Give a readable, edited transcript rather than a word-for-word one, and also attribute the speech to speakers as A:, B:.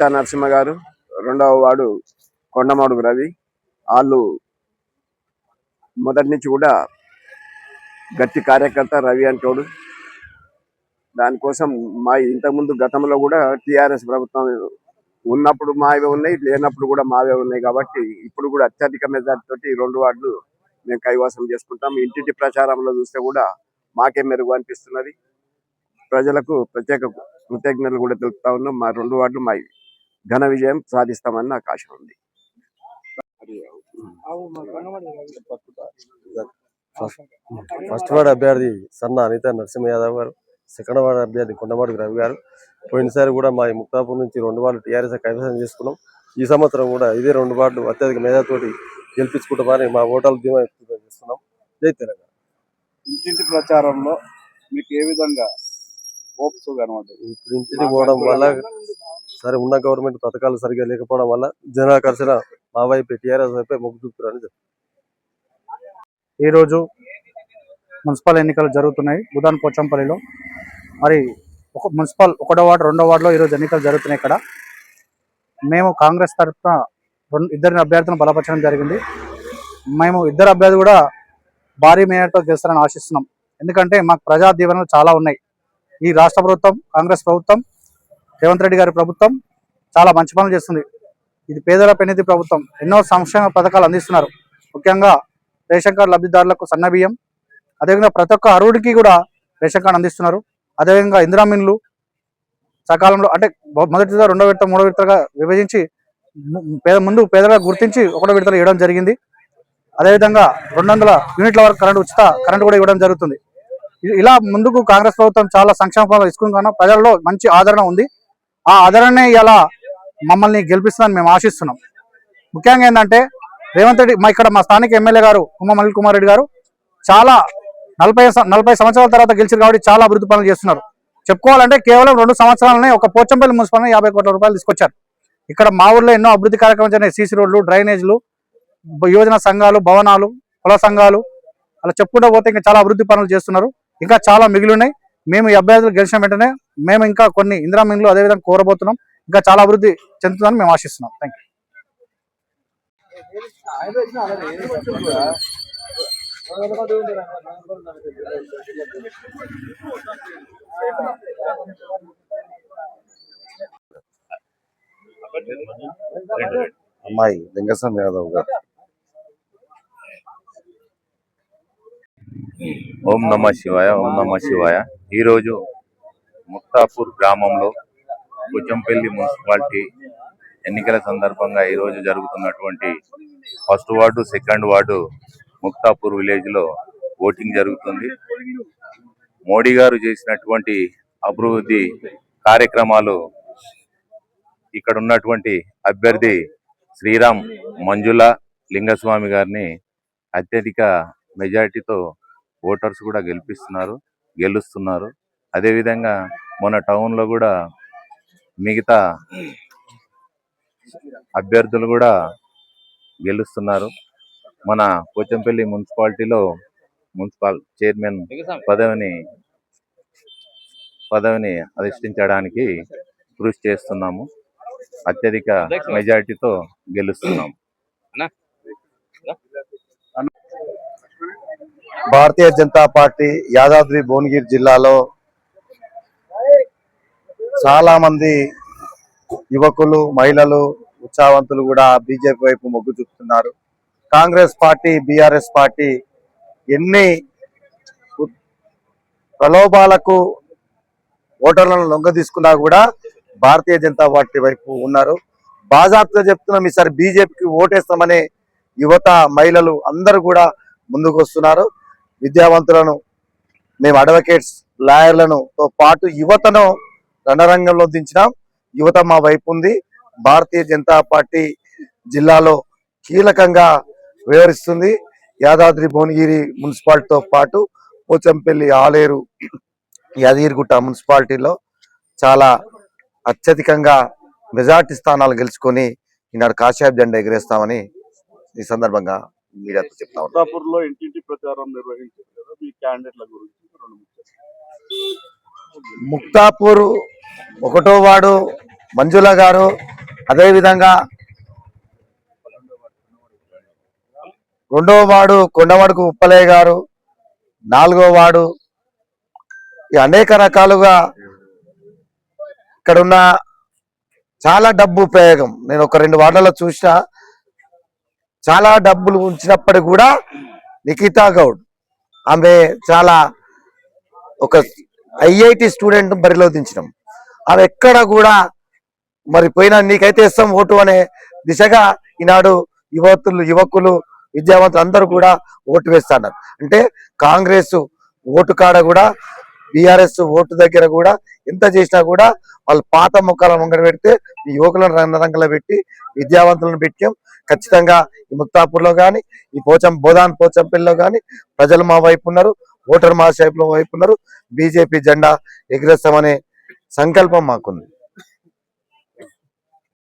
A: అనితా నరసింహ గారు, రెండవ వార్డు కొండమాడుగు రవి. వాళ్ళు మొదటి నుంచి కూడా గట్టి కార్యకర్త రవి అంటోడు. దానికోసం మా ఇంతకుముందు గతంలో కూడా టీఆర్ఎస్ ప్రభుత్వం ఉన్నప్పుడు మావే ఉన్నాయి, లేనప్పుడు కూడా మావే ఉన్నాయి. కాబట్టి ఇప్పుడు కూడా అత్యధిక మెజార్టీ తోటి 2 వార్డులు మేము కైవసం చేసుకుంటాం. ఇంటింటి ప్రచారంలో చూస్తే కూడా మాకే మెరుగు అనిపిస్తున్నది. ప్రజలకు ప్రత్యేక కృతజ్ఞతలు కూడా తెలుపుతా ఉన్నాం. మా 2 వార్డులు మా ఘన విజయం సాధిస్తామని నాకు ఆశ ఉంది.
B: ఫస్ట్ వార్డు అభ్యర్థి సన్న అనితా నరసింహ యాదవ్ గారు, సెకండ్ వార్డు అభ్యర్థి కొండమాడుగు రవి గారు. పోయినసారి కూడా మా ముక్తాపూర్ నుంచి 2 వార్డులు టీఆర్ఎస్ కైవసం చేసుకున్నాం. ఈ సంవత్సరం కూడా ఇదే 2 వార్డులు అత్యధిక మేధాతోటి గెలిపించుకుంటామని మా ఓటర్లు ధీమా వ్యక్తం చేస్తున్నాం. జై తెలంగాణ.
C: ఇంటింటి ప్రచారంలో మీకు ఏ విధంగా హోప్స్ కనబడ్డాయి?
B: ఇప్పుడు ఇంటికి పోవడం వల్ల సరే ఉన్న గవర్నమెంట్ పథకాలు సరిగ్గా లేకపోవడం వల్ల జనాకర్షణ మా వైపు టీఆర్ఎస్ వైపే మొగ్గు చూపుతారని చెప్తారు.
D: ఈరోజు మున్సిపల్ ఎన్నికలు జరుగుతున్నాయి బుధాన్ పోచంపల్లిలో. మరి మున్సిపల్ 1వ వార్డు 2వ వార్డులో ఈరోజు ఎన్నికలు జరుగుతున్నాయి. ఇక్కడ మేము కాంగ్రెస్ తరఫున 2 అభ్యర్థులను బలపరచడం జరిగింది. మేము 2 అభ్యర్థులు కూడా భారీ మేయర్తో గెలుస్తారని ఆశిస్తున్నాం. ఎందుకంటే మాకు ప్రజా దీవెనలు చాలా ఉన్నాయి. ఈ రాష్ట్ర ప్రభుత్వం, కాంగ్రెస్ ప్రభుత్వం, రేవంత్ రెడ్డి గారి ప్రభుత్వం చాలా మంచి పనులు చేస్తుంది. ఇది పేదల పెన్నిధి ప్రభుత్వం. ఎన్నో సంక్షేమ పథకాలు అందిస్తున్నారు. ముఖ్యంగా రేషన్ కార్డు లబ్ధిదారులకు సన్నబియ్యం, అదేవిధంగా ప్రతి ఒక్క అర్హుడికి కూడా రేషన్ కార్డు అందిస్తున్నారు. అదేవిధంగా ఇందిరామిన్లు సకాలంలో అంటే మొదటి విడత, 2వ విడత, 3వ విడతగా విభజించి ముందు పేదలకు గుర్తించి 1వ విడతలు ఇవ్వడం జరిగింది. అదేవిధంగా 200 యూనిట్ల వరకు ఉచిత కరెంటు కూడా ఇవ్వడం జరుగుతుంది. ఇలా ముందుకు కాంగ్రెస్ ప్రభుత్వం చాలా సంక్షేమ పథకాలు ఇసుకున్న ప్రజల్లో మంచి ఆదరణ ఉంది. ఆ ఆదరణనే ఇలా మమ్మల్ని గెలిపిస్తుందని మేము ఆశిస్తున్నాం. ముఖ్యంగా ఏంటంటే రేవంత్ రెడ్డి ఇక్కడ మా స్థానిక ఎమ్మెల్యే గారు ఉమా మల్లి కుమార్ రెడ్డి గారు చాలా 40 సంవత్సరాల తర్వాత గెలిచారు కాబట్టి చాలా అభివృద్ధి పనులు చేస్తున్నారు. చెప్పుకోవాలంటే కేవలం 2 సంవత్సరాలనే ఒక పోచంపల్లి మున్సిపల్ 50 కోట్ల రూపాయలు తీసుకొచ్చారు. ఇక్కడ మా ఊర్లో ఎన్నో అభివృద్ధి కార్యక్రమాలు జరిగినాయి. సీసీ రోడ్లు, డ్రైనేజ్లు, యువజన సంఘాలు, భవనాలు, కుల సంఘాలు, అలా చెప్పుకుంటూ పోతే ఇంకా చాలా అభివృద్ధి పనులు చేస్తున్నారు. ఇంకా చాలా మిగిలి ఉన్నాయి. మేము ఈ అభ్యర్థులు గెలిచిన వెంటనే మేము ఇంకా కొన్ని ఇందిరామిన్లు అదేవిధంగా కోరబోతున్నాం. ఇంకా చాలా అభివృద్ధి చెందుతుందని మేము ఆశిస్తున్నాం. Thank you.
B: అమ్మాయి లింగస్వామి యాదవ్ గారు.
E: ఓం నమ శివాయ, ఓం నమ శివాయ. ఈరోజు ముక్తాపూర్ గ్రామంలో పోచంపల్లి మున్సిపాలిటీ ఎన్నికల సందర్భంగా ఈరోజు జరుగుతున్నటువంటి 1st ward, 2nd ward Muktapur village లో ఓటింగ్ జరుగుతుంది. మోడీ గారు చేసినటువంటి అభివృద్ధి కార్యక్రమాలు ఇక్కడ ఉన్నటువంటి అభ్యర్థి శ్రీరామ్ మంజుల లింగస్వామి గారిని అత్యధిక మెజారిటీతో ఓటర్స్ కూడా గెలుస్తున్నారు. అదేవిధంగా మన టౌన్ లో కూడా మిగతా అభ్యర్థులు కూడా గెలుస్తున్నారు. మన పోచంపల్లి మున్సిపాలిటీలో మున్సిపల్ చైర్మన్ పదవిని అధిష్ఠించడానికి కృషి చేస్తున్నాము. అత్యధిక మెజారిటీతో గెలుస్తున్నాము.
B: భారతీయ జనతా పార్టీ యాదాద్రి భువనగిరి జిల్లాలో చాలా మంది యువకులు, మహిళలు, ఉత్సాహవంతులు కూడా బీజేపీ వైపు మొగ్గు చూపుతున్నారు. కాంగ్రెస్ పార్టీ, బీఆర్ఎస్ పార్టీ ఎన్ని ప్రలోభాలకు ఓటర్లను లొంగ తీసుకున్నా కూడా భారతీయ జనతా పార్టీ వైపు ఉన్నారు. బాజాప్తుగా చెప్తున్నాం, ఈసారి బీజేపీకి ఓటేస్తామని యువత, మహిళలు అందరూ కూడా ముందుకు వస్తున్నారు. విద్యావంతులను, మేము అడ్వకేట్స్, లాయర్లను తో పాటు యువతను రణరంగంలో దించినాం. యువత మా వైపు ఉంది. భారతీయ జనతా పార్టీ జిల్లాలో కీలకంగా వ్యవహరిస్తుంది. యాదాద్రి భువనగిరి మున్సిపాలిటీతో పాటు పోచంపల్లి, ఆలేరు, యాదగిరిగుట్ట మున్సిపాలిటీలో చాలా అత్యధికంగా మెజార్టీ స్థానాలు గెలుచుకొని ఈనాడు కాషాయ జెండా ఎగిరేస్తామని ఈ సందర్భంగా మీడియాతో చెప్తా ఉన్నాం.
C: ముక్తాపూర్లో ఇంటింటి ప్రచారం నిర్వహించారు కదా, మీ క్యాండిడేట్ల గురించి 2
B: ముక్తాపూర్ 1వ వార్డు
F: మంజుల గారు, అదేవిధంగా 2వ వార్డు కొండమడుగు ఉప్పలయ్య గారు, 4వ వార్డు, అనేక రకాలుగా ఇక్కడ ఉన్న చాలా డబ్బు ఉపయోగం. నేను ఒక 2 వార్డులలో చూసిన, చాలా డబ్బులు ఉంచినప్పటికీ కూడా నిఖితా గౌడ్ ఆమె చాలా ఒక ఐఐటి స్టూడెంట్ బరిలో దించడం, ఆమె ఎక్కడ కూడా మరి పోయినా నీకైతే ఇస్తాం ఓటు అనే దిశగా ఈనాడు యువకులు విద్యావంతులు అందరూ కూడా ఓటు వేస్తున్నారు. అంటే కాంగ్రెస్ ఓటు కాడ కూడా బీఆర్ఎస్ ఓటు దగ్గర కూడా ఎంత చేసినా కూడా వాళ్ళు పాత ముఖాల ముంగడ పెడితే ఈ యువకులను రంగంలో పెట్టి విద్యావంతులను పెట్టాం. ఖచ్చితంగా ఈ ముక్తాపూర్లో కానీ, ఈ బోధాన్ పోచంపల్లిలో కానీ ప్రజలు మా వైపు ఉన్నారు, ఓటర్ మా వైపు ఉన్నారు. బీజేపీ జెండా ఎగిరేస్తామనే సంకల్పం మాకుంది.